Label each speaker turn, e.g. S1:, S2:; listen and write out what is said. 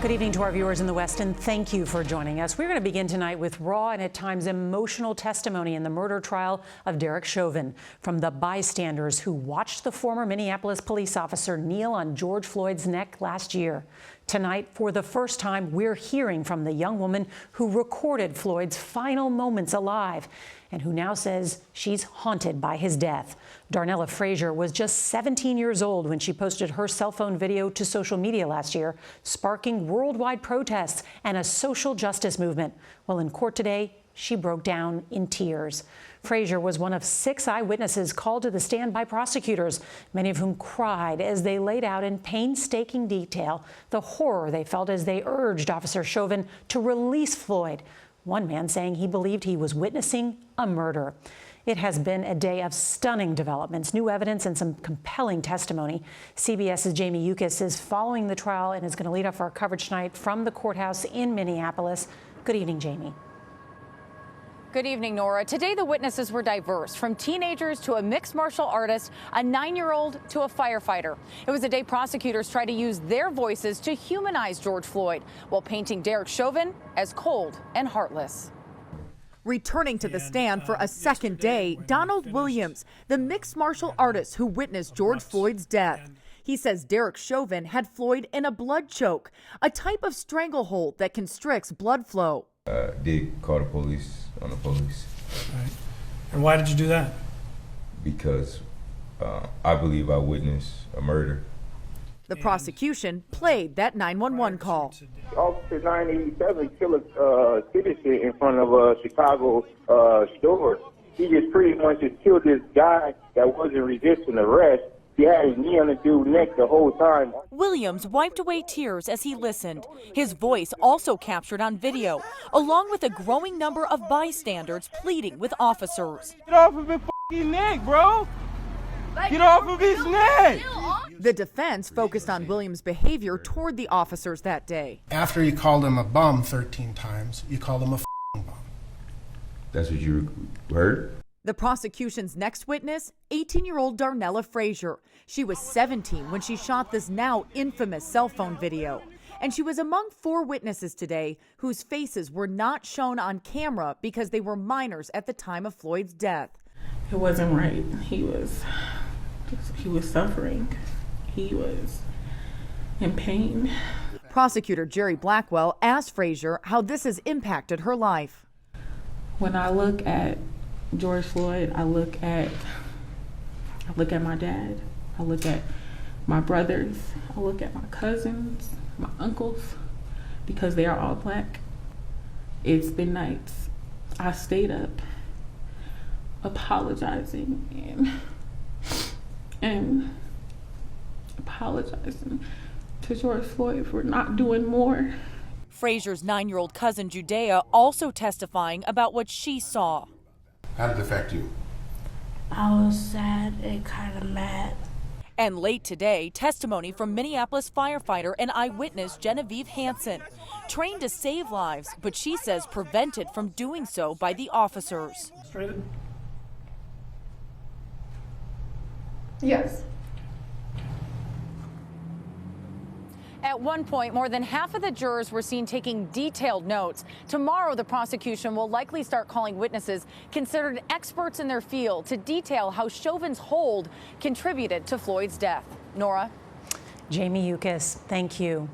S1: Good evening to our viewers in the West, and thank you for joining us. We're going to begin tonight with raw and at times emotional testimony in the murder trial of Derek Chauvin from the bystanders who watched the former Minneapolis police officer kneel on George Floyd's neck last year. Tonight, for the first time, we're hearing from the young woman who recorded Floyd's final moments alive and who now says she's haunted by his death. Darnella Frazier was just 17 years old when she posted her cell phone video to social media last year, sparking worldwide protests and a social justice movement. Well, in court today, she broke down in tears. Frazier was one of 6 eyewitnesses called to the stand by prosecutors, many of whom cried as they laid out in painstaking detail the horror they felt as they urged Officer Chauvin to release Floyd. One man saying he believed he was witnessing a murder. It has been a day of stunning developments, new evidence, and some compelling testimony. CBS's Jamie Yuccas is following the trial and is going to lead off our coverage tonight from the courthouse in Minneapolis. Good evening, Jamie.
S2: Good evening, Nora. Today, the witnesses were diverse, from teenagers to a mixed martial artist, a 9-year-old to a firefighter. It was a day prosecutors tried to use their voices to humanize George Floyd while painting Derek Chauvin as cold and heartless.
S3: Returning to the stand for a second day, Donald Williams, the mixed martial artist who witnessed George Floyd's death. He says Derek Chauvin had Floyd in a blood choke, a type of stranglehold that constricts blood flow.
S4: Did call the police on the police.
S5: Right. And why did you do that?
S4: Because I believe I witnessed a murder.
S3: The prosecution played that 911 call.
S6: Officer 987 killed a citizen in front of a Chicago store. He just pretty much just killed this guy that wasn't resisting arrest. He had his knee on the dude's neck the whole time.
S3: Williams wiped away tears as he listened. His voice also captured on video, along with a growing number of bystanders pleading with officers.
S7: Get off of his f***ing neck, bro! Get off of his neck!
S3: The defense focused on Williams' behavior toward the officers that day.
S8: After you called him a bum 13 times, you called him a f***ing bum.
S4: That's what you heard?
S3: The prosecution's next witness, 18-year-old Darnella Frazier. She was 17 when she shot this now infamous cell phone video. And she was among 4 witnesses today whose faces were not shown on camera because they were minors at the time of Floyd's death.
S9: It wasn't right. He was suffering. He was in pain.
S3: Prosecutor Jerry Blackwell asked Frazier how this has impacted her life.
S9: When I look at George Floyd, I look at my dad, I look at my brothers, I look at my cousins, my uncles, because they are all black. It's been nights. I stayed up apologizing and apologizing to George Floyd for not doing more.
S3: Frazier's 9-year-old cousin Judea also testifying about what she saw.
S8: How did it affect you?
S10: I was sad and kind of mad.
S3: And late today, testimony from Minneapolis firefighter and eyewitness Genevieve Hansen, trained to save lives, but she says prevented from doing so by the officers.
S9: Yes.
S2: At one point, more than half of the jurors were seen taking detailed notes. Tomorrow, the prosecution will likely start calling witnesses considered experts in their field to detail how Chauvin's hold contributed to Floyd's death. Nora?
S1: Jamie Yuccas, thank you.